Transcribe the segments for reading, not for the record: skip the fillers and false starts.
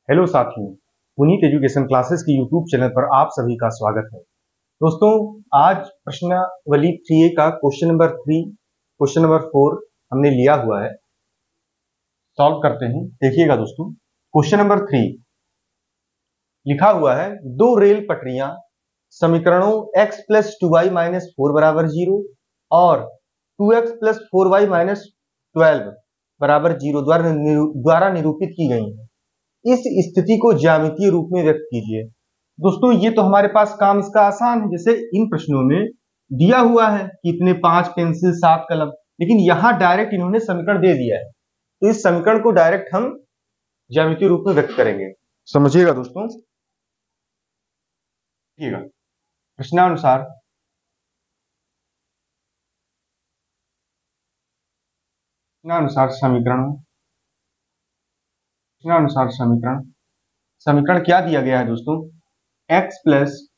Hello साथियों, Puneet education classes की YouTube channel पर आप सभी का स्वागत है। दोस्तों, आज प्रश्नावली 3A का क्वेश्चन नंबर 3, क्वेश्चन नंबर 4 हमने लिया हुआ है। सॉल्व करते हैं। देखिएगा दोस्तों, क्वेश्चन नंबर 3 लिखा हुआ है, दो रेल पटरियां समीकरणों x प्लस 2y माइनस 4 बराबर 0 और 2x प्लस 4y माइनस 12 बराबर 0 द्वारा निरूपित की गई हैं। इस स्थिति को ज्यामितीय रूप में व्यक्त कीजिए। दोस्तों, ये तो हमारे पास काम इसका आसान है। जैसे इन प्रश्नों में दिया हुआ है कि इतने 5 पेंसिल 7 कलम, लेकिन यहां डायरेक्ट इन्होंने समीकरण दे दिया है, तो इस समीकरण को डायरेक्ट हम ज्यामितीय रूप में व्यक्त करेंगे। समझिएगा दोस्तों। देखिएगा, प्रश्नानुसार समीकरण समीकरण क्या दिया गया है दोस्तों? x प्लस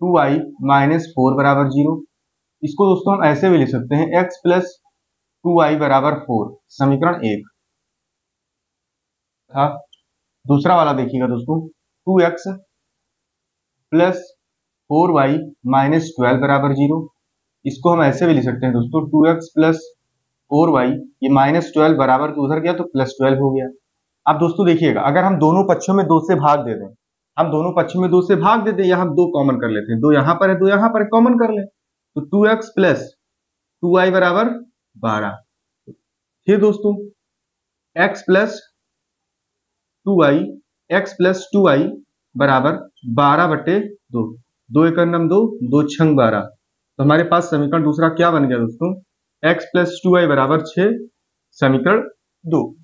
2y माइनस 4 बराबर 0। इसको दोस्तों हम ऐसे भी लिख सकते हैं, x प्लस 2y बराबर 4, समीकरण 1 था। दूसरा वाला देखिएगा दोस्तों, 2x प्लस 4y माइनस 12 बराबर 0। इसको हम ऐसे भी लिख सकते हैं दोस्तों, 2x प्लस 4y, ये माइनस 12 बराबर के उधर गया तो प्लस 12 हो गया। अब दोस्तों देखिएगा, अगर हम दोनों पक्षों में 2 से भाग दे दें, हम दोनों पक्षों में 2 से भाग दे दें, या हम 2 कॉमन कर लेते हैं, 2 यहां पर है 2 यहां पर है, कॉमन कर लें, तो 2x प्लस 2y बराबर 12। फिर दोस्तों x plus 2y, x plus 2y बराबर 12/2, 2 एकड़ नम 2, 2 छंग 12। तो हमारे पास समीकरण दूसरा क्या बन गया दोस्तों? x प्लस 2y बराबर 6, समीकरण 2।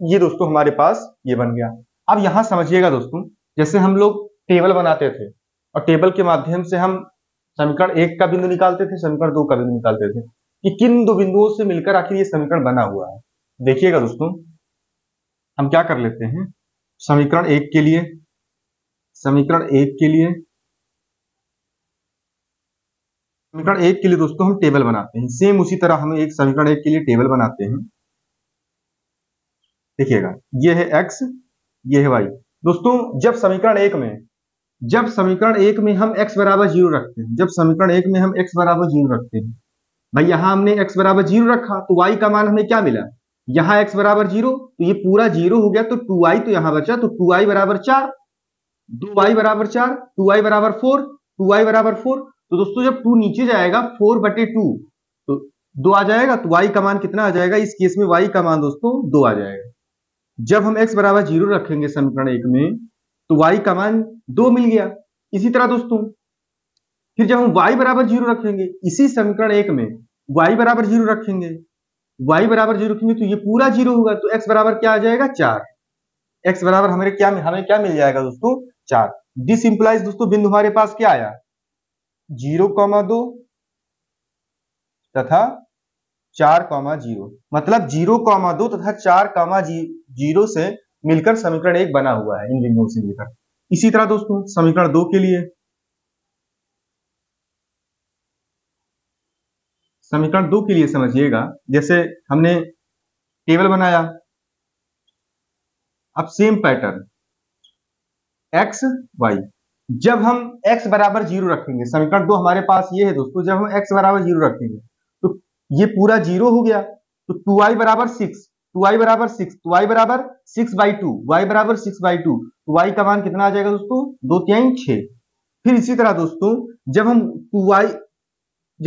ये दोस्तों हमारे पास ये बन गया। अब यहां समझिएगा दोस्तों, जैसे हम लोग टेबल बनाते थे और टेबल के माध्यम से हम समीकरण 1 का बिंदु निकालते थे, समीकरण 2 का बिंदु निकालते थे, कि किन दो बिंदुओं से मिलकर आखिर ये समीकरण बना हुआ है। देखिएगा दोस्तों, हम क्या कर लेते हैं, समीकरण 1 के लिए दोस्तों हम टेबल बनाते हैं। सेम उसी तरह हम एक समीकरण 1 के लिए टेबल बनाते हैं। देखिएगा, ये है x, ये है y। दोस्तों, जब समीकरण 1 में हम x बराबर 0 रखते हैं, भाई यहां हमने x बराबर 0 रखा तो y का मान हमें क्या मिला? यहां x बराबर 0, तो ये पूरा 0 हो गया, तो 2y तो यहां बचा, तो 2y बराबर 4, 2y बराबर 4, 2y बराबर 4, 2y बराबर 4। तो दोस्तों जब 2 नीचे जाएगा 4/2, तो 2 आ जाएगा, तो y का मान कितना आ जाएगा? इस केस में y का मान दोस्तों 2 आ जाएगा। जब हम x बराबर 0 रखेंगे समीकरण 1 में, तो y का मान 2 मिल गया। इसी तरह दोस्तों फिर जब हम y बराबर 0 रखेंगे, इसी समीकरण 1 में y बराबर 0 रखेंगे, तो ये पूरा 0 होगा, तो x बराबर क्या आ जाएगा? 4। x बराबर हमें क्या मिल जाएगा दोस्तों? 4। दिस इंप्लाइज दोस्तों, बिंदु हमारे पास क्या आया? 0,2 तथा 4,0। मतलब 0,2 तथा 4,0 से मिलकर समीकरण 1 बना हुआ है, इन बिंदुओं से मिलकर। इसी तरह दोस्तों समीकरण 2 के लिए समझिएगा, जैसे हमने टेबल बनाया, अब सेम पैटर्न x y, जब हम x बराबर 0 रखेंगे, समीकरण 2 हमारे पास ये है दोस्तों, जब हम x बराबर 0 रखेंगे तो ये पूरा 0 हो गया, तो 2y बराबर 6, तो y बराबर 6/2, y बराबर 6/2, तो y का मान कितना आ जाएगा दोस्तों? 2 3 6। फिर इसी तरह दोस्तों जब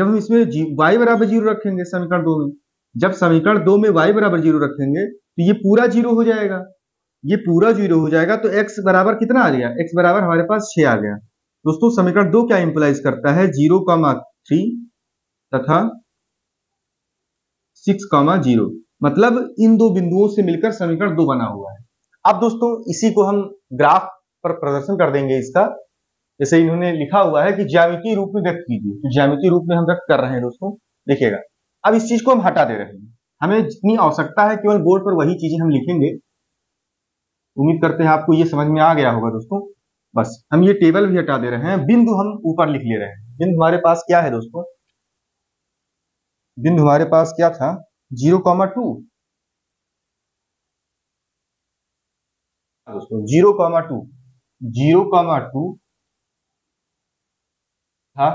हम इसमें y बराबर 0 रखेंगे समीकरण 2 में, जब समीकरण 2 में y बराबर 0 रखेंगे, तो ये पूरा 0 हो जाएगा, तो x बराबर कितना आ गया? x बराबर हमारे पास 6 आ गया। दोस्तों समीकरण 2 क्या इंप्लाइज करता है? 0,3 तथा 6,0। मतलब इन दो बिंदुओं से मिलकर समीकरण 2 बना हुआ है। अब दोस्तों इसी को हम ग्राफ पर प्रदर्शन कर देंगे इसका। जैसे इन्होंने लिखा हुआ है कि ज्यामितीय रूप में व्यक्त कीजिए, तो ज्यामितीय रूप में हम व्यक्त कर रहे हैं दोस्तों। देखिएगा, अब इस चीज को हम हटा दे रहे हैं, हमें जितनी आवश्यकता है केवल बोर्ड पर वही चीजें हम लिखेंगे। उम्मीद करते हैं आपको ये समझ में आ गया होगा दोस्तों। बस हम ये टेबल भी हटा दे रहे हैं, बिंदु हम ऊपर लिख ले रहे हैं। बिंदु हमारे पास क्या है दोस्तों? बिंदु हमारे पास क्या था? 0,2। दोस्तों 0,2 0,2 था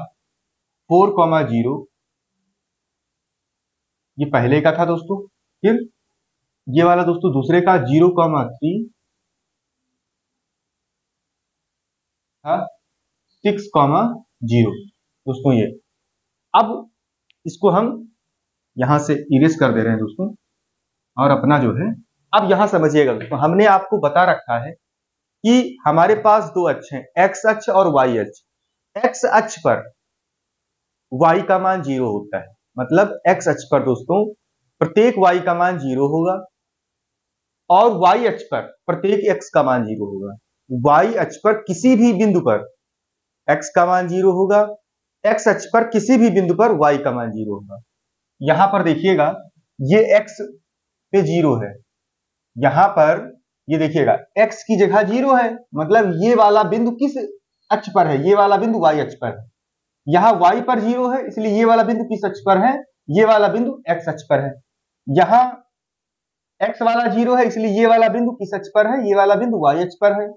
4,0 ये पहले का था दोस्तों। फिर ये वाला दोस्तों दूसरे का 0,3 था 6,0 दोस्तों। ये अब इसको हम यहां से इरेज कर दे रहे हैं दोस्तों, और अपना जो है, अब यहां समझिएगा दोस्तों, हमने आपको बता रखा है कि हमारे पास दो अक्ष हैं, एक्स अक्ष और वाई अक्ष। एक्स अक्ष पर y का मान 0 होता है, मतलब x अक्ष पर दोस्तों प्रत्येक y का मान 0 होगा, और y अक्ष पर प्रत्येक x का मान 0 होगा। y अक्ष पर किसी भी बिंदु पर x का मान 0 होगा, x अक्ष पर किसी भी बिंदु पर y का मान 0 होगा। यहां पर देखिएगा ये x पे 0 है, यहां पर ये देखिएगा x की जगह 0 है, मतलब ये वाला बिंदु किस अक्ष पर है, ये वाला बिंदु y अक्ष पर है। यहां y पर 0 है, इसलिए ये वाला बिंदु किस अक्ष पर है, ये वाला बिंदु x अक्ष पर है। यहां x वाला 0 है, इसलिए ये वाला बिंदु किस अक्ष पर है, ये वाला बिंदु y अक्ष पर है।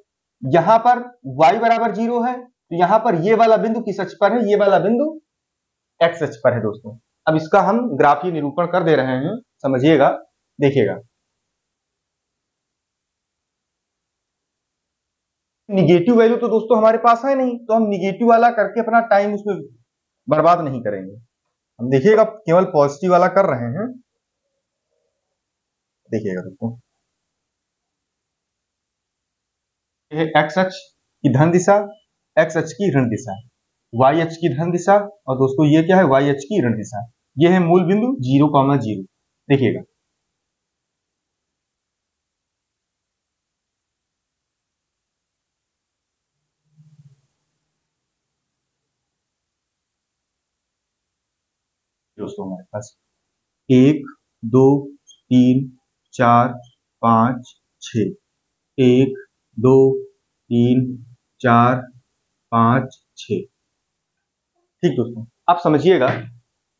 यहां पर y बराबर 0 है, तो यहां पर ये वाला बिंदु किस अक्ष पर है, ये वाला बिंदु x अक्ष पर है दोस्तों। अब इसका हम ग्राफीय निरूपण कर दे रहे हैं, समझिएगा, देखिएगा। निगेटिव वैल्यू तो दोस्तों हमारे पास है नहीं, तो हम निगेटिव वाला करके अपना टाइम उसमें बर्बाद नहीं करेंगे। हम देखिएगा केवल पॉजिटिव वाला कर रहे हैं, देखिएगा दोस्तों। यह एक्स अक्ष की धन दिशा, एक्स अक्ष की ऋण दिशा, वाई अक्ष की धन दिशा, और दोस्तों ये क्या है, वाई अक्ष की ऋण दिशा। ये है मूल बिंदु 0,0, देखिएगा। दोस्तों हमारे पास 1 2 3 4 5 6, 1 2 3 4 5 6। ठीक दोस्तों, आप समझिएगा,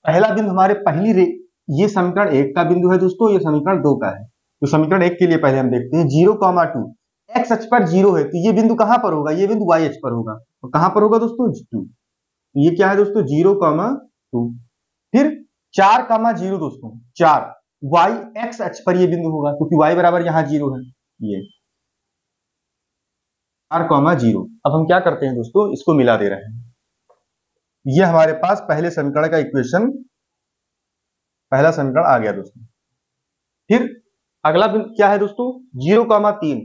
पहला बिंदु हमारे पहली ये समीकरण 1 का बिंदु है दोस्तों, ये समीकरण 2 का है। तो समीकरण 1 के लिए पहले हम देखते हैं 0,2, एक्स अक्ष पर 0 है, तो ये बिंदु कहां पर होगा, ये बिंदु y अक्ष पर होगा। तो कहां पर होगा दोस्तों, 2। ये क्या है दोस्तों, 0,2। फिर 4,0 दोस्तों, 4 y एक्स अक्ष पर ये बिंदु होगा, क्योंकि y बराबर यहां 0 है। ये 4,0। अब हम क्या करते हैं दोस्तों, इसको मिला दे रहे हैं। ये हमारे पास पहले समीकरण का इक्वेशन, पहला समीकरण आ गया दोस्तों। फिर अगला क्या है दोस्तों, 0,3,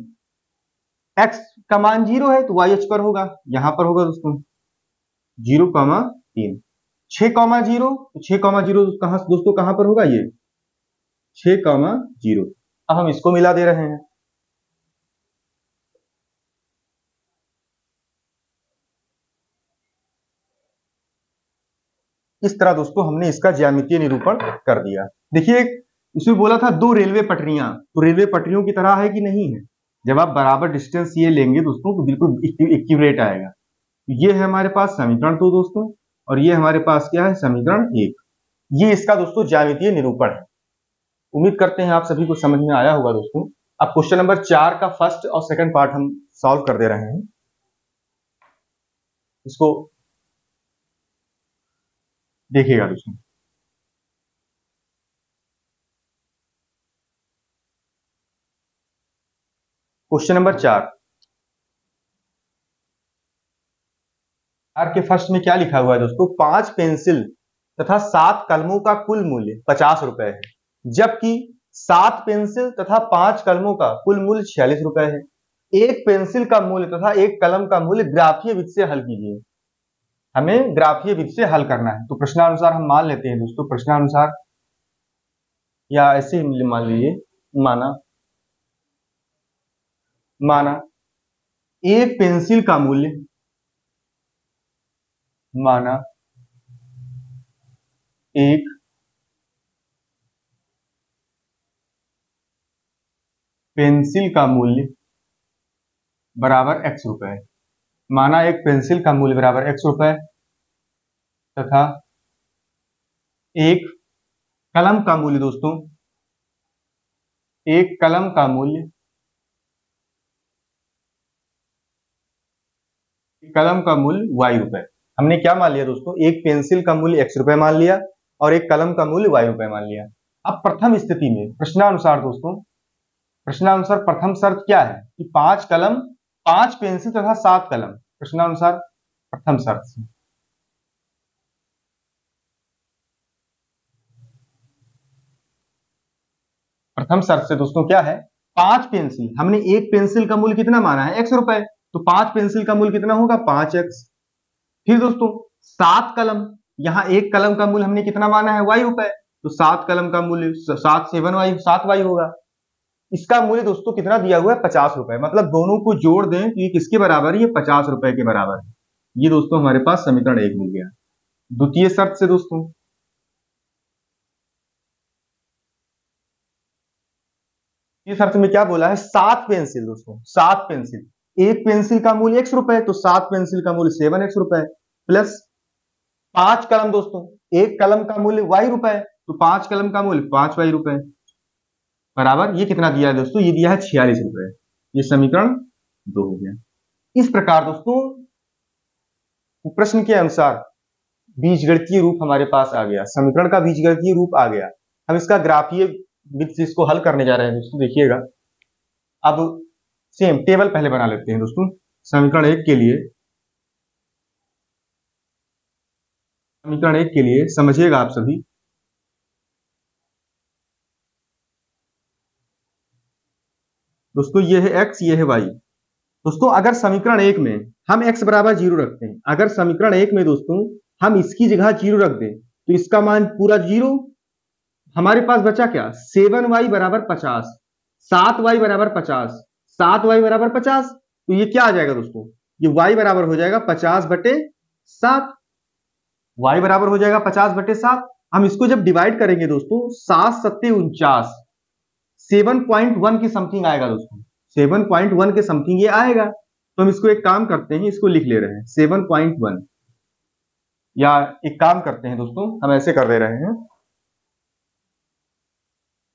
x का मान 0 है, तो y अक्ष पर होगा, यहां पर होगा दोस्तों 0,3। 6,0, 6,0 कहां दोस्तों, कहां पर होगा, ये 6,0। अब हम इसको मिला दे रहे हैं। इस तरह दोस्तों हमने इसका ज्यामितीय निरूपण कर दिया। देखिए इसमें बोला था 2 रेलवे पटरियां, तो रेलवे पटरियों की तरह है कि नहीं है। जब आप बराबर डिस्टेंस ये लेंगे दोस्तों तो बिल्कुल इक्विवेलेंट आएगा। ये है हमारे पास समीकरण 2 दोस्तों, और ये हमारे पास क्या है, समीकरण 1। ये इसका दोस्तों ज्यामितीय निरूपण है। उम्मीद करते हैं आप सभी को समझ में आया होगा दोस्तों। अब क्वेश्चन नंबर 4 का फर्स्ट और सेकंड पार्ट हम सॉल्व कर दे रहे हैं। इसको देखिएगा दोस्तों। क्वेश्चन नंबर 4 के फर्स्ट में क्या लिखा हुआ है दोस्तों, 5 पेंसिल तथा 7 कलमों का कुल मूल्य 50 रुपए है, जबकि 7 पेंसिल तथा 5 कलमों का कुल मूल्य 46 रुपए है। एक पेंसिल का मूल्य तथा एक कलम का मूल्य ग्राफीय विधि से हल कीजिए। हमें ग्राफीय विधि से हल करना है, तो प्रश्नानुसार हम मान लेते हैं दोस्तों, प्रश्नानुसार या ऐसे ही मान लीजिए, माना एक पेंसिल का मूल्य, माना एक पेंसिल का मूल्य बराबर x रुपए है। माना एक पेंसिल का मूल्य बराबर x रुपए तथा एक कलम का मूल्य दोस्तों, एक कलम का मूल्य कलम का मूल्य y रुपए। हमने क्या मान लिया दोस्तों, एक पेंसिल का मूल्य x रुपए मान लिया और एक कलम का मूल्य y रुपए मान लिया। अब प्रथम स्थिति में प्रश्नानुसार दोस्तों, प्रश्नानुसार प्रथम शर्त क्या है कि 5 कलम, 5 पेंसिल तथा 7 कलम, प्रश्नानुसार प्रथम शर्त से। प्रथम शर्त से दोस्तों क्या है, 5 पेंसिल, हमने एक पेंसिल का मूल्य कितना माना है, x रुपए, तो 5 पेंसिल का मूल्य कितना होगा, 5x। फिर दोस्तों 7 कलम, यहां एक कलम का मूल्य हमने कितना माना है, y रुपए, तो 7 कलम का मूल्य 7y होगा। इसका मूल्य दोस्तों कितना दिया हुआ है, 50 रुपए, मतलब दोनों को जोड़ दें तो ये किसके बराबर है, ये 50 रुपए के बराबर है। ये दोस्तों हमारे पास समीकरण 1 मिल गया। द्वितीय शर्त से दोस्तों, इस शर्त में क्या बोला है, 7 पेंसिल दोस्तों, 7 पेंसिल, एक पेंसिल का मूल्य x रुपए, तो 7 पेंसिल का मूल्य 7x रुपए, प्लस 5 कलम दोस्तों, एक कलम का मूल्य y रुपए, तो 5 कलम का मूल्य 5y रुपए, बराबर ये कितना दिया है दोस्तों, ये दिया है 46 रुपए। ये समीकरण 2 हो गया। इस प्रकार दोस्तों प्रश्न के अनुसार बीजगणितीय रूप हमारे पास आ गया, समीकरण का बीजगणितीय रूप आ गया। हम इसका ग्राफीय विधि से इसको हल करने जा रहे हैं दोस्तों, देखिएगा। अब सेम टेबल पहले बना लेते हैं दोस्तों। समीकरण 1 के लिए, समीकरण 1 के लिए समझिएगा आप सभी, दोस्तों ये है x, ये है y। दोस्तों अगर समीकरण 1 में हम x बराबर 0 रखते हैं, अगर समीकरण 1 में दोस्तों हम इसकी जगह 0 रख दें तो इसका मान पूरा 0, हमारे पास बचा क्या, 7y बराबर 50, 7y बराबर 50, 7y बराबर 50, तो ये क्या आ जाएगा दोस्तों, ये y बराबर हो जाएगा 50/7, y बराबर हो जाएगा 50/7। हम इसको जब डिवाइड करेंगे दोस्तों, 7 7 49, 7.1 की समथिंग आएगा दोस्तों, 7.1 के समथिंग ये आएगा। तो हम इसको एक काम करते हैं, इसको लिख ले रहे हैं 7.1, या एक काम करते हैं दोस्तों, हम ऐसे कर दे रहे हैं,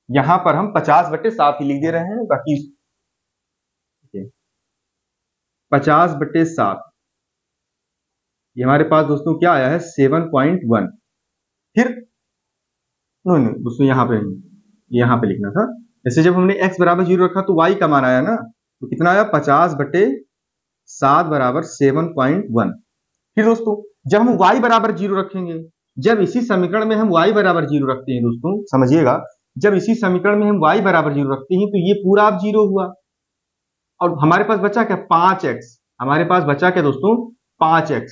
यहां पर हम 50/7 ही लिख दे रहे हैं, बाकी 50/7, ये हमारे पास दोस्तों क्या आया है, 7.1। फिर नहीं दोस्तों, यहां पे लिखना था, जैसे जब हमने x बराबर 0 रखा तो y का मान आया ना, तो कितना आया, 50/7 बराबर 7.1। फिर दोस्तों जब हम y बराबर 0 रखेंगे, जब इसी समीकरण में हम y बराबर 0 रखते हैं दोस्तों, समझिएगा, जब इसी समीकरण में हम y बराबर 0 रखते हैं तो ये पूरा अब 0 हुआ, और हमारे पास बचा क्या, 5x, हमारे पास बचा क्या दोस्तों, 5x,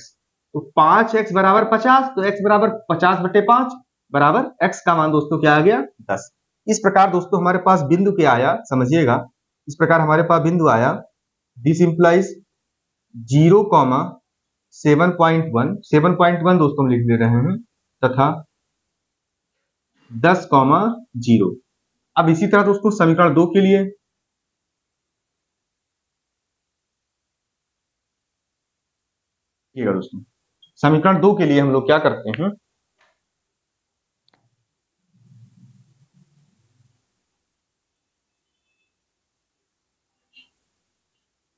तो 5x बराबर 50, तो x बराबर 50/5 बराबर x का मान दोस्तों क्या आ गया, 10। इस प्रकार दोस्तों हमारे पास बिंदु क्या आया, समझिएगा, इस प्रकार हमारे पास बिंदु आया, दिस इंप्लाइज 0,7.1, 7.1 दोस्तों लिख दे रहे हैं, तथा 10,0। अब इसी तरह दोस्तों समीकरण 2 के लिए, दोस्तों समीकरण 2 के लिए हम लोग क्या करते हैं,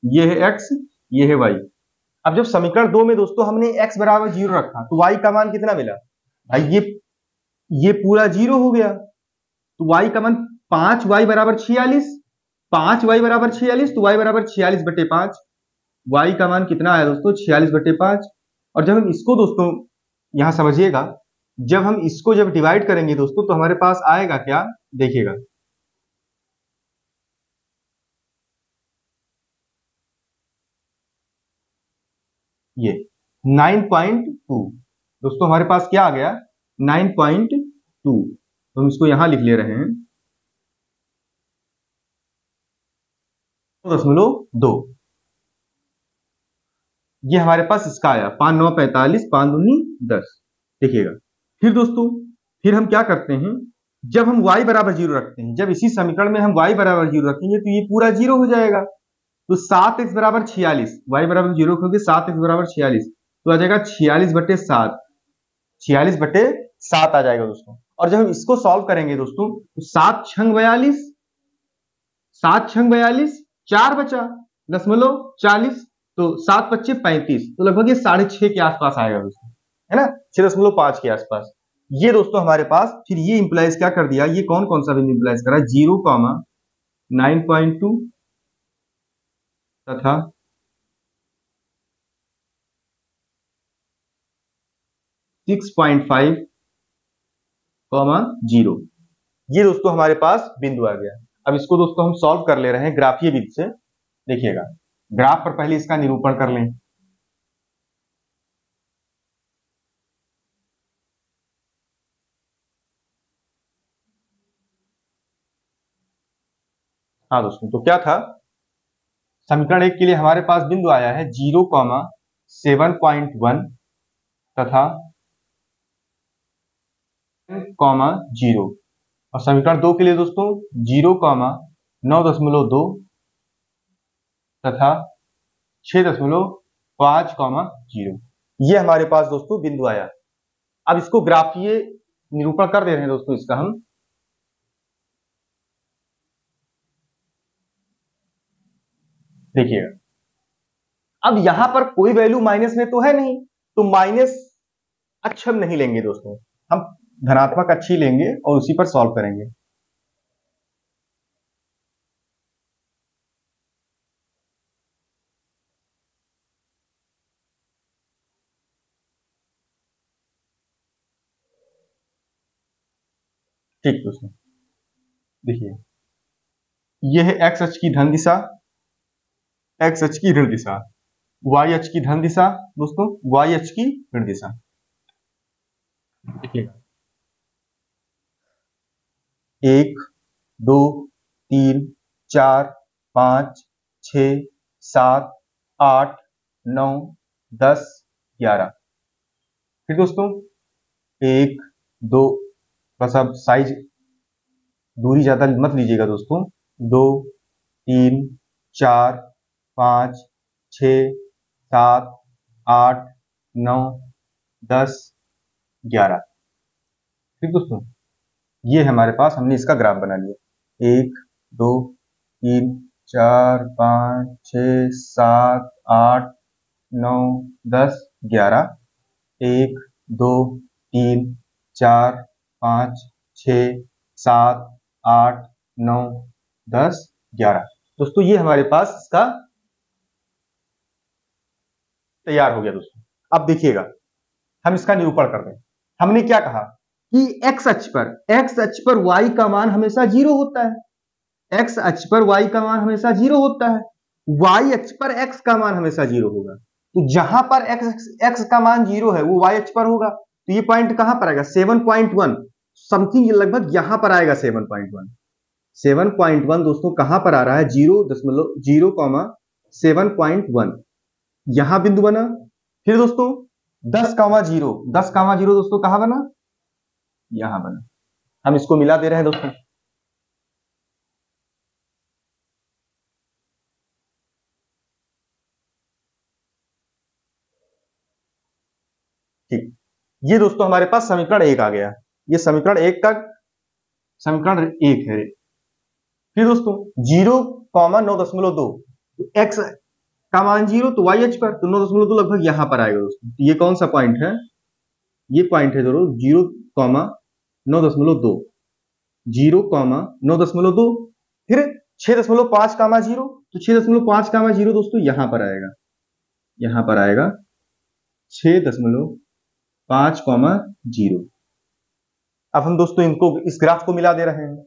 ये है x, ये है y। अब जब समीकरण 2 में दोस्तों हमने x बराबर 0 रखा तो y का मान कितना मिला भाई, ये पूरा 0 हो गया, तो y का मान 5y बराबर 46, 5y बराबर 46, तो y बराबर 46/5, y का मान कितना आया दोस्तों, 46/5। और जब हम इसको दोस्तों यहां समझिएगा, जब हम इसको जब डिवाइड करेंगे दोस्तों तो हमारे पास आएगा क्या, देखिएगा, ये 9.2 दोस्तों हमारे पास क्या आ गया, 9.2, तो हम इसको यहां लिख ले रहे हैं 2.2, ये हमारे पास इसका आया 5 9 45, 5 दूनी 10, देखिएगा। फिर दोस्तों फिर हम क्या करते हैं, जब हम y बराबर 0 रखते हैं, जब इसी समीकरण में हम y बराबर 0 रखेंगे तो ये पूरा 0 हो जाएगा, तो 7x बराबर 46, y बराबर 0 रखोगे 7x बराबर 46, तो आ जाएगा 46/7, 46/7 आ जाएगा दोस्तों। और जब हम इसको सॉल्व करेंगे दोस्तों तो 7 छंग 42, 7 छंग 42, 4 बचा 0.40, तो 7×5 = 35, तो लगभग ये 6.5 के आसपास आएगा दोस्तों, है ना, 6.5 के आसपास। ये दोस्तों हमारे पास फिर ये इंप्लाइज क्या कर दिया, ये कौन कौन सा बिंदु इंप्लाइज करा, 0,9.2 तथा 6.5, 0। ये दोस्तों हमारे पास बिंदु आ गया। अब इसको दोस्तों हम सॉल्व कर ले रहे हैं ग्राफीय विधि से। देखिएगा, ग्राफ पर पहले इसका निरूपण कर लें। हाँ दोस्तों, तो क्या था, समीकरण 1 के लिए हमारे पास बिंदु आया है 0,7.1 तथा 0, और समीकरण 2 के लिए दोस्तों 0,9.2 तथा 6.5, ये हमारे पास दोस्तों बिंदु आया। अब इसको ग्राफीय निरूपण कर दे रहे हैं दोस्तों इसका हम। देखिएगा, अब यहां पर कोई वैल्यू माइनस में तो है नहीं, तो माइनस अक्ष हम नहीं लेंगे दोस्तों, हम धनात्मक अक्ष ही लेंगे और उसी पर सॉल्व करेंगे। ठीक दोस्तों, देखिए, यह है एक्स अक्ष की धन दिशा, एक्स अक्ष की ऋण दिशा, वाई अक्ष की धन दिशा दोस्तों, वाई अक्ष की ऋण दिशा। देखिएगा, 1, 2, 3, 4, 5, 6, 7, 8, 9, 10, 11। फिर दोस्तों 1, 2, बस अब साइज दूरी ज्यादा मत लीजिएगा दोस्तों, 2, 3, 4, 5, 6, 7, 8, 9, 10, 11। ठीक दोस्तों, ये हमारे पास, हमने इसका ग्राफ बना लिया, 1, 2, 3, 4, 5, 6, 7, 8, 9, 10, 11, 1, 2, 3, 4, 5, 6, 7, 8, 9, 10, 11। दोस्तों ये हमारे पास इसका तैयार हो गया दोस्तों। अब देखिएगा, हम इसका निरूपण कर दें। हमने क्या कहा कि एक्स अक्ष पर वाई का मान हमेशा 0 होता है, एक्स अक्ष पर वाई का मान हमेशा 0 होता है, वाई अक्ष पर एक्स का मान हमेशा 0 होगा। तो जहां पर एक्स का मान 0 है वो वाई अक्ष पर होगा, तो ये पॉइंट कहां पर आएगा, 7.1 समथिंग, लगभग यहां पर आएगा 7.1। 7.1 दोस्तों कहां पर आ रहा है, 0.7.1, यहां बिंदु बना। फिर दोस्तों 10,0 दोस्तों कहां बना, यहां बना। हम इसको मिला दे रहे हैं दोस्तों। ठीक, ये दोस्तों हमारे पास समीकरण 1 आ गया। ये समीकरण 1 का समीकरण 1 है। फिर दोस्तों 0,9.2, एक्स का मान 0 तो वाई अक्ष पर, तो 9.2 लगभग यहां पर आएगा दोस्तों। ये कौन सा पॉइंट है, ये पॉइंट है दोस्तों 0,9.2, 0,9.2। फिर 6.5, तो 6.5 दोस्तों यहां पर आएगा, यहां पर आएगा 6.5, अब हम दोस्तों इनको, इस ग्राफ को मिला दे रहे हैं।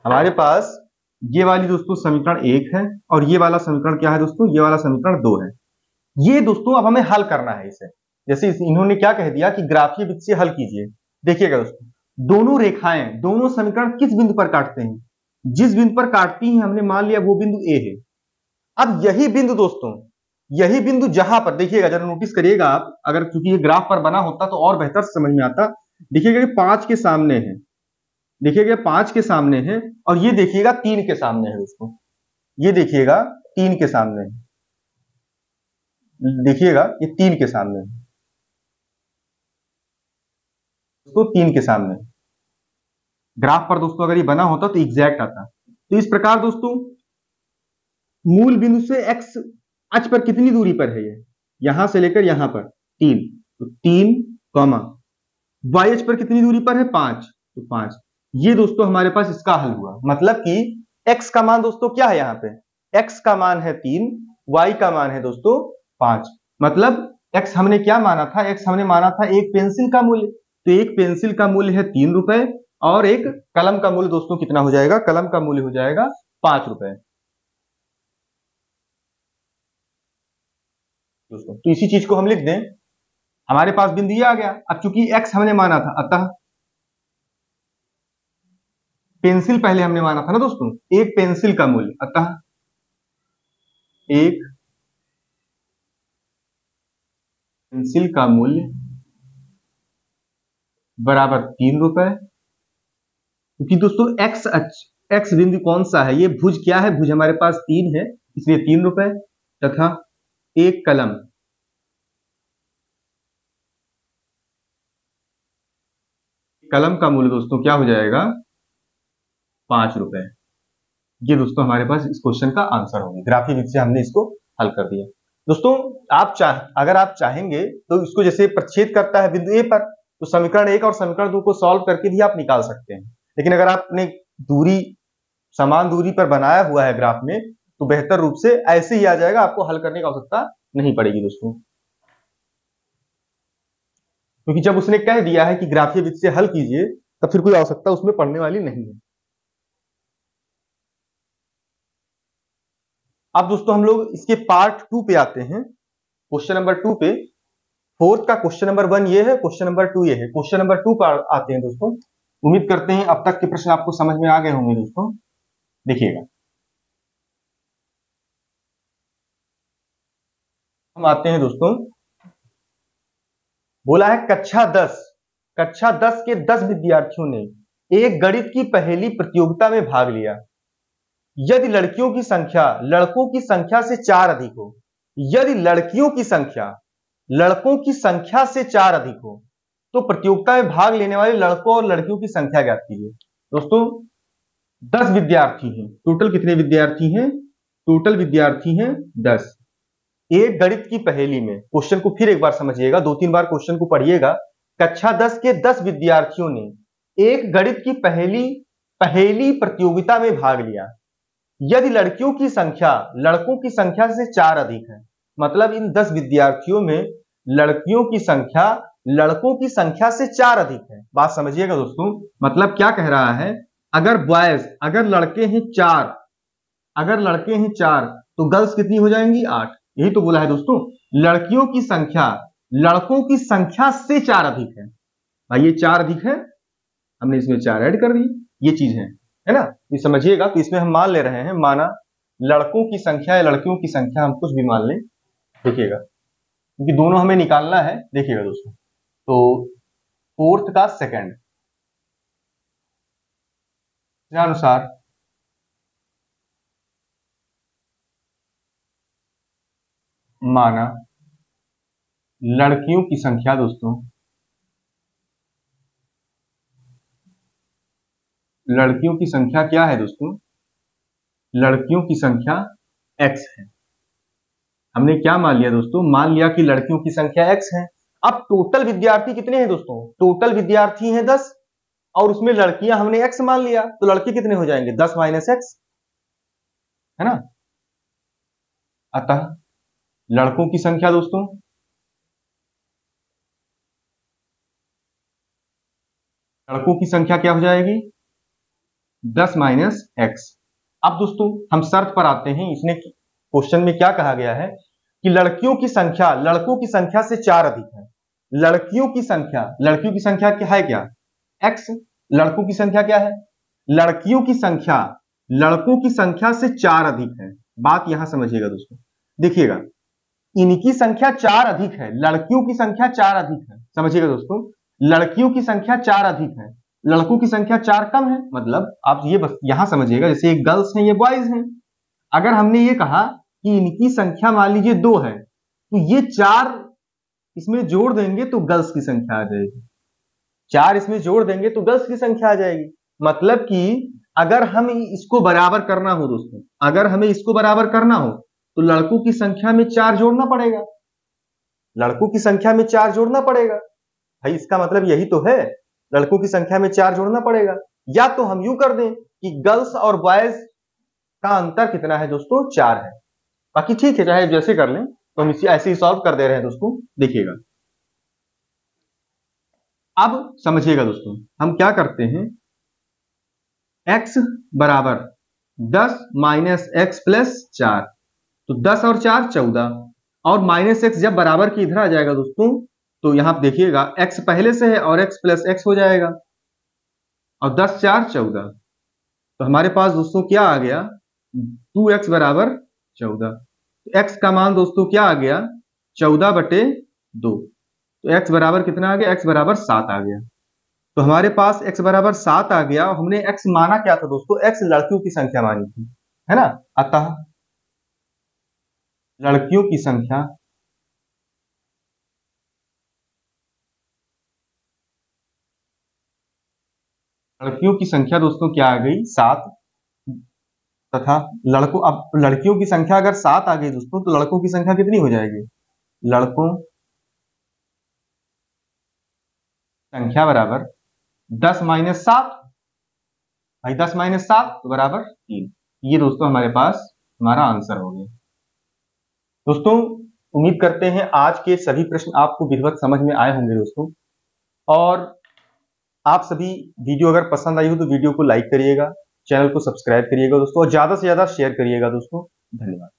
हमारे पास ये वाली दोस्तों समीकरण 1 है, और ये वाला समीकरण क्या है दोस्तों, ये वाला समीकरण 2 है। ये दोस्तों अब हमें हल करना है इसे। जैसे इन्होंने क्या कह दिया कि ग्राफीय विधि से हल कीजिए। देखिएगा दोस्तों, दोनों रेखाएं, दोनों समीकरण किस बिंदु पर काटते हैं, जिस बिंदु पर काटती हैं हमने मान लिया वो बिंदु ए है। अब यही बिंदु दोस्तों, यही बिंदु जहां पर, देखिएगा जरा नोटिस करिएगा आप, अगर चूंकि ये ग्राफ पर बना होता तो और बेहतर समझ में आता। देखिएगा कि 5 के सामने है, देखिएगा 5 के सामने है, और ये देखिएगा 3 के सामने है दोस्तों, ये देखिएगा 3 के सामने है, देखिएगा ये 3 के सामने है दोस्तों, 3 के सामने। ग्राफ पर दोस्तों अगर ये बना होता तो एग्जैक्ट आता। तो इस प्रकार दोस्तों मूल बिंदु से एक्स अक्ष पर कितनी दूरी पर है ये, यहां से लेकर यहां पर 3, तो 3 कॉमा वाई अक्ष पर कितनी दूरी पर है 5, तो 5। ये दोस्तों हमारे पास इसका हल हुआ। मतलब कि x का मान दोस्तों क्या है, यहाँ पे x का मान है 3, y का मान है दोस्तों 5। मतलब x हमने क्या माना था, x हमने माना था एक पेंसिल का मूल्य। तो एक पेंसिल का मूल्य है 3 रुपए और एक कलम का मूल्य दोस्तों कितना हो जाएगा, कलम का मूल्य हो जाएगा 5 रुपए दोस्तों। तो इसी चीज को हम लिख दें, हमारे पास बिंदु ये आ गया। अब चूंकि x हमने माना था, अतः पेंसिल पहले हमने माना था ना दोस्तों, एक पेंसिल का मूल्य, अतः एक पेंसिल का मूल्य बराबर 3 रुपए। क्योंकि दोस्तों एक्स बिंदु कौन सा है, ये भुज क्या है, भुज हमारे पास 3 है, इसलिए 3 रुपए। तथा एक कलम, कलम का मूल्य दोस्तों क्या हो जाएगा 5 रुपए। ये दोस्तों हमारे पास इस क्वेश्चन का आंसर होगा। ग्राफिक विधि से हमने इसको हल कर दिया दोस्तों। अगर आप चाहेंगे तो इसको जैसे प्रच्छेद करता है बिंदु ए पर, तो समीकरण 1 और समीकरण 2 को सॉल्व करके भी आप निकाल सकते हैं। लेकिन अगर आपने दूरी समान दूरी पर बनाया हुआ है ग्राफ में, तो बेहतर रूप से ऐसे ही आ जाएगा, आपको हल करने की आवश्यकता नहीं पड़ेगी दोस्तों। क्योंकि जब उसने कह दिया है कि ग्राफीय विधि से हल कीजिए, तब फिर कोई आवश्यकता उसमें पड़ने वाली नहीं है। अब दोस्तों हम लोग इसके पार्ट 2 पे आते हैं, क्वेश्चन नंबर 2 पे। फोर्थ का क्वेश्चन नंबर 1 ये है, क्वेश्चन नंबर 2 ये है। क्वेश्चन नंबर 2 पर आते हैं दोस्तों। उम्मीद करते हैं अब तक के प्रश्न आपको समझ में आ गए होंगे दोस्तों। देखिएगा, हम आते हैं दोस्तों। बोला है कक्षा 10 के 10 विद्यार्थियों ने एक गणित की पहेली प्रतियोगिता में भाग लिया। यदि लड़कियों की संख्या लड़कों की संख्या से 4 अधिक हो, यदि लड़कियों की संख्या लड़कों की संख्या से 4 अधिक हो, तो प्रतियोगिता में भाग लेने वाले लड़कों और लड़कियों की संख्या ज्ञात कीजिए। दोस्तों 10 विद्यार्थी हैं, टोटल कितने विद्यार्थी हैं, टोटल विद्यार्थी हैं 10। एक गणित की पहेली में, क्वेश्चन को फिर एक बार समझिएगा, 2-3 बार क्वेश्चन को पढ़िएगा। कक्षा 10 के 10 विद्यार्थियों ने एक गणित की पहेली प्रतियोगिता में भाग लिया। यदि लड़कियों की संख्या लड़कों की संख्या से 4 अधिक है, मतलब इन 10 विद्यार्थियों में लड़कियों की संख्या लड़कों की संख्या से 4 अधिक है। बात समझिएगा दोस्तों, मतलब क्या कह रहा है, अगर लड़के हैं 4, अगर लड़के हैं 4 तो गर्ल्स कितनी हो जाएंगी 8। यही तो बोला है दोस्तों, लड़कियों की संख्या लड़कों की संख्या से 4 अधिक है। भाई ये 4 अधिक है, हमने इसमें 4 ऐड कर दी, ये चीज है ना। ये समझिएगा। तो इसमें हम मान ले रहे हैं, माना लड़कों की संख्या या लड़कियों की संख्या, हम कुछ भी मान लें, देखिएगा, क्योंकि दोनों हमें निकालना है। देखिएगा दोस्तों, तो फोर्थ का सेकंड अनुसार माना लड़कियों की संख्या दोस्तों, लड़कियों की संख्या क्या है दोस्तों, लड़कियों की संख्या x है। हमने क्या मान लिया दोस्तों, मान लिया कि लड़कियों की संख्या x है। अब टोटल विद्यार्थी कितने हैं दोस्तों, टोटल विद्यार्थी हैं 10, और उसमें लड़कियां हमने x मान लिया, तो लड़के कितने हो जाएंगे 10 माइनस x, है ना। अतः लड़कों की संख्या दोस्तों, लड़कों की संख्या क्या हो जाएगी 10 माइनस x। अब दोस्तों हम शर्त पर आते हैं। इसने क्वेश्चन में क्या कहा गया है कि लड़कियों की संख्या लड़कों की संख्या से 4 अधिक है। लड़कियों की संख्या क्या है, क्या x। लड़कों की संख्या क्या है, लड़कियों की संख्या लड़कों की संख्या से 4 अधिक है। बात यहां समझिएगा दोस्तों, देखिएगा, इनकी संख्या 4 अधिक है, लड़कियों की संख्या 4 अधिक है। समझिएगा दोस्तों, लड़कियों की संख्या 4 अधिक है, लड़कों की संख्या 4 कम है। मतलब आप ये बस यहां समझिएगा, जैसे ये गर्ल्स हैं ये बॉयज हैं। अगर हमने ये कहा कि इनकी संख्या मान लीजिए 2 है, तो ये 4 इसमें जोड़ देंगे तो गर्ल्स की संख्या आ जाएगी, 4 इसमें जोड़ देंगे तो गर्ल्स की संख्या आ जाएगी। मतलब कि अगर हमें इसको बराबर करना हो दोस्तों, अगर हमें इसको बराबर करना हो तो लड़कों की संख्या में 4 जोड़ना पड़ेगा, लड़कों की संख्या में 4 जोड़ना पड़ेगा। भाई इसका मतलब यही तो है, लड़कों की संख्या में 4 जोड़ना पड़ेगा। या तो हम यूं कर दें कि गर्ल्स और बॉयज का अंतर कितना है दोस्तों, 4 है। बाकी ठीक है, चाहे जैसे कर लें, तो हम इसी ऐसे ही सॉल्व कर दे रहे हैं दोस्तों, देखिएगा। अब समझिएगा दोस्तों, हम क्या करते हैं, x बराबर 10 माइनस एक्स प्लस 4, तो 10 और 4 14, और माइनस एक्स जब बराबर के इधर आ जाएगा दोस्तों, तो यहां आप देखिएगा x पहले से है और x प्लस एक्स हो जाएगा, और 10 4 14, तो हमारे पास दोस्तों क्या आ गया, 2x बराबर 14। तो x का मान दोस्तों क्या आ गया, 14/2। तो x बराबर कितना आ गया, x बराबर 7 आ गया। तो हमारे पास x बराबर 7 आ गया, और हमने x माना क्या था दोस्तों, x लड़कियों की संख्या मानी थी, है ना। अतः लड़कियों की संख्या दोस्तों क्या आ गई, 7। तथा लड़कों, अब लड़कियों की संख्या अगर 7 आ गई दोस्तों, तो लड़कों की संख्या कितनी हो जाएगी, लड़कों संख्या बराबर 10 माइनस 7। भाई 10 माइनस 7 तो बराबर 3। ये दोस्तों हमारे पास हमारा आंसर हो गया। दोस्तों उम्मीद करते हैं आज के सभी प्रश्न आपको विधिवत समझ में आए होंगे दोस्तों, और आप सभी वीडियो अगर पसंद आई हो तो वीडियो को लाइक करिएगा, चैनल को सब्सक्राइब करिएगा दोस्तों, और ज्यादा से ज्यादा शेयर करिएगा दोस्तों। धन्यवाद।